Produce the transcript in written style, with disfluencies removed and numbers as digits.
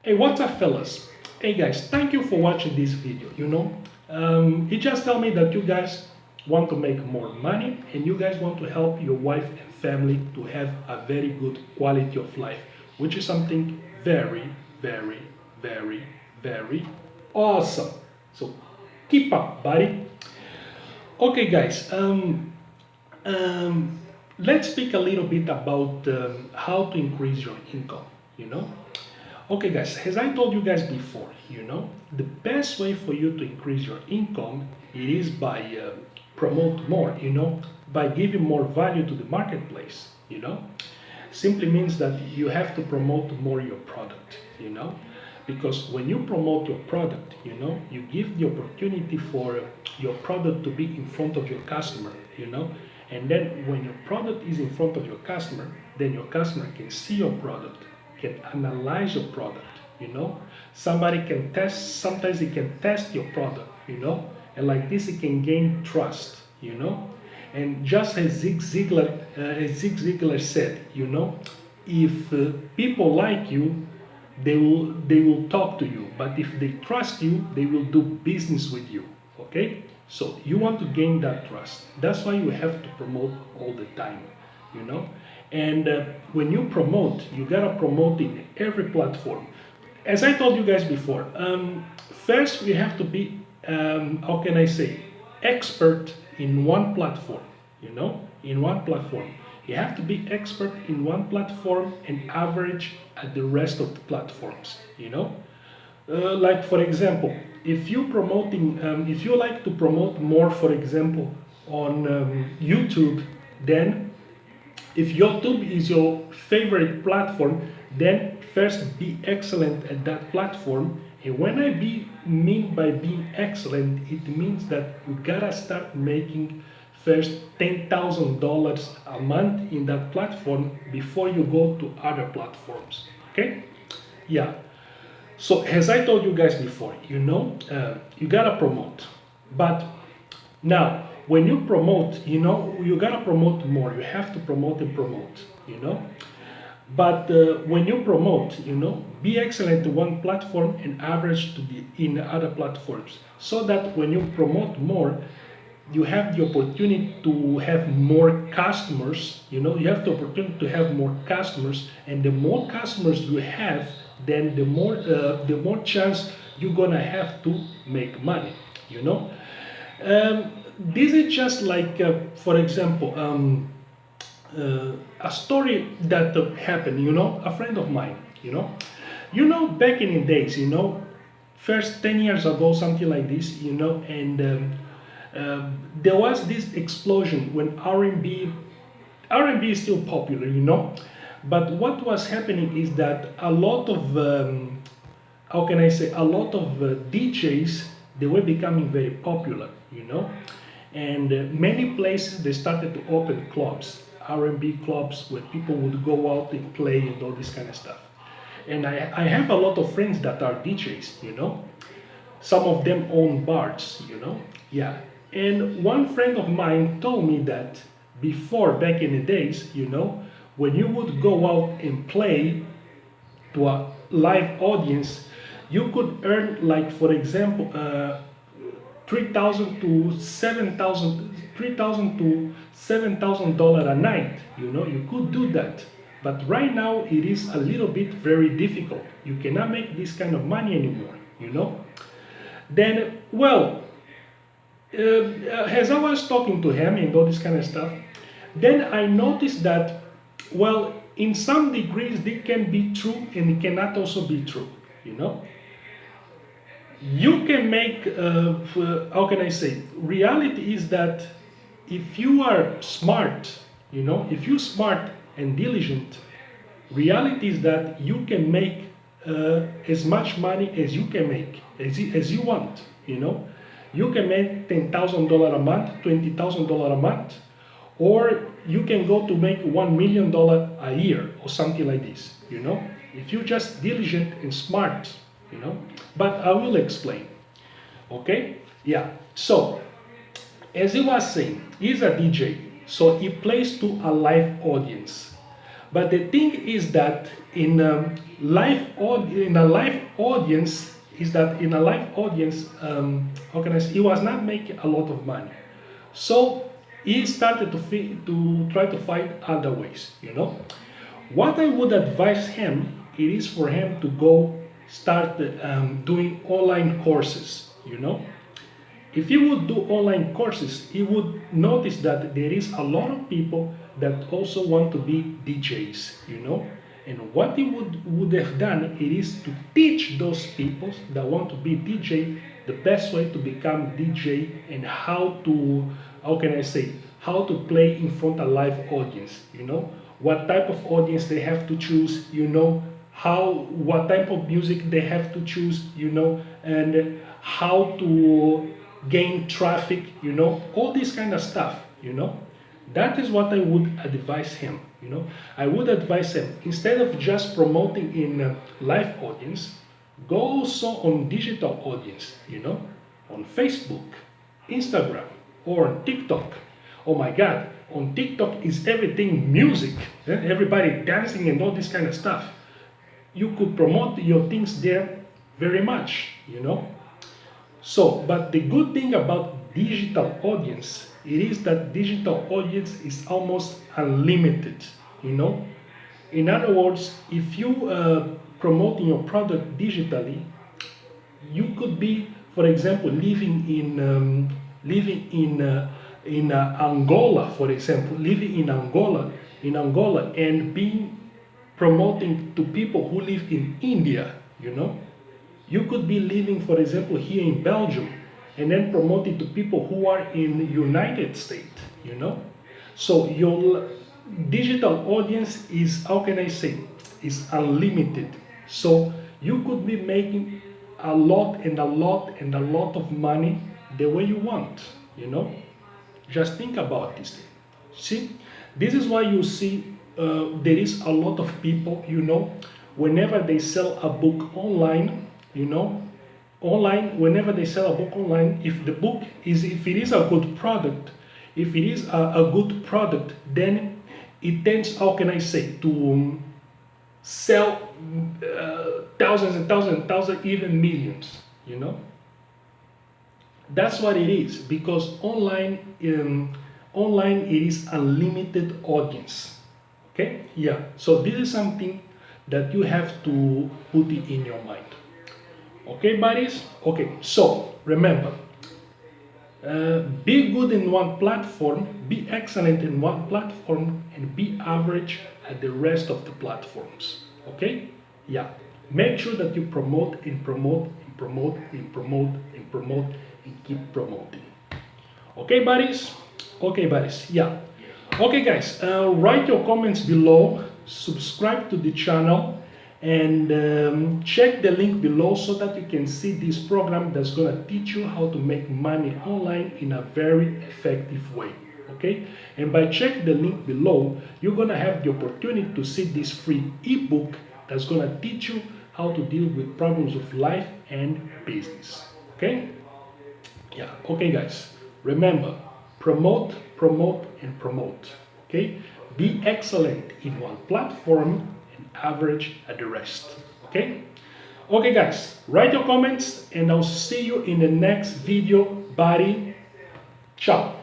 Hey, what's up, fellas? Hey, guys, thank you for watching this video. It just tell me that you guys want to make more money and you guys want to help your wife and family to have a very good quality of life, which is something very, very, very, very awesome. So keep up, buddy. Okay, guys. Um, let's speak a little bit about how to increase your income. You know. Okay, guys, as I told you guys before, the best way for you to increase your income it is by promote more, by giving more value to the marketplace. Simply means that you have to promote more your product. Because when you promote your product, you give the opportunity for your product to be in front of your customer. And then when your product is in front of your customer, then your customer can see your product, can analyze your product. Somebody can test, sometimes it can test your product. And like this it can gain trust. And just as Zig Ziglar said, if people like you, they will talk to you, but if they trust you, they will do business with you. Okay, so you want to gain that trust. That's why you have to promote all the time. And when you promote, you gotta promote in every platform. As I told you guys before, first we have to be, how can I say, expert in one platform. In one platform. You have to be expert in one platform and average at the rest of the platforms. Like for example, if you like to promote more, for example, on YouTube, then if YouTube is your favorite platform, then first be excellent at that platform. And when mean by being excellent, it means that you gotta start making first $10,000 a month in that platform before you go to other platforms. Okay? Yeah. So as I told you guys before, you gotta promote. But now, when you promote, you gotta promote more. You have to promote and promote. But when you promote, be excellent to one platform and average to the in other platforms, so that when you promote more, you have the opportunity to have more customers. You have the opportunity to have more customers, and the more customers you have, then the more chance you're gonna have to make money. This is just like, for example, a story that happened. A friend of mine. Back in the days. First 10 years ago, something like this. And there was this explosion when R&B is still popular. But what was happening is that a lot of how can I say, a lot of DJs, they were becoming very popular. And many places they started to open clubs, R&B clubs, where people would go out and play and all this kind of stuff. And I have a lot of friends that are DJs. Some of them own bars. Yeah. And one friend of mine told me that before, back in the days, when you would go out and play to a live audience, you could earn, like for example, 3,000 to 7,000, $3,000 a night. You could do that. But right now it is a little bit very difficult. You cannot make this kind of money anymore. Then, well, as I was talking to him and all this kind of stuff, then I noticed that, well, in some degrees, they can be true and it cannot also be true. You can make, how can I say, reality is that if you are smart, if you're smart and diligent, reality is that you can make as much money as you can make, as you want. You can make $10,000 a month, $20,000 a month, or you can go to make $1 million a year or something like this. If you're just diligent and smart. But I will explain. Okay? Yeah. So, as he was saying, he's a DJ, so he plays to a live audience. But the thing is that in in a live audience how can I say, he was not making a lot of money. So he started to try to find other ways, you know. What I would advise him, it is for him to go start doing online courses, you know. If he would do online courses, he would notice that there is a lot of people that also want to be DJs, you know. And what he would have done, it is to teach those people that want to be DJ the best way to become DJ and how can I say, how to play in front of a live audience, you know. What type of audience they have to choose, you know, what type of music they have to choose, you know, and how to gain traffic, you know, all this kind of stuff, you know. That is what I would advise him, you know. I would advise him, instead of just promoting in live audience, go also on digital audience, you know, on Facebook, Instagram, or on TikTok. Oh my God, on TikTok is everything music, everybody dancing and all this kind of stuff. You could promote your things there very much, you know. So, but the good thing about digital audience, it is that digital audience is almost unlimited, you know. In other words, if you promoting your product digitally, you could be, for example, living in Angola, for example, living in Angola, and being promoting to people who live in India, you know. You could be living, for example, here in Belgium, and then promoting to people who are in the United States, you know. So your digital audience is, how can I say, is unlimited. So you could be making a lot and a lot and a lot of money the way you want, you know. Just think about this thing. See, this is why you see there is a lot of people, you know, whenever they sell a book online, you know, online, whenever they sell a book online, if it is a good product, if it is a good product, then it tends, how can I say, to sell thousands and thousands and thousands, even millions, you know. That's what it is, because online it is unlimited audience. Okay, yeah. So this is something that you have to put it in your mind. Okay, buddies. Okay, so remember, be good in one platform, be excellent in one platform, and be average at the rest of the platforms. Okay, yeah. Make sure that you promote and promote and promote and promote and promote and keep promoting. Okay, buddies? Okay, buddies. Yeah. Okay, guys. Write your comments below. Subscribe to the channel. And check the link below so that you can see this program that's going to teach you how to make money online in a very effective way. Okay? And by checking the link below, you're going to have the opportunity to see this free ebook that's going to teach you how to deal with problems of life and business. Okay? Yeah, okay, guys. Remember, promote, promote, and promote. Okay? Be excellent in one platform and average at the rest. Okay? Okay, guys. Write your comments, and I'll see you in the next video. Bye. Ciao.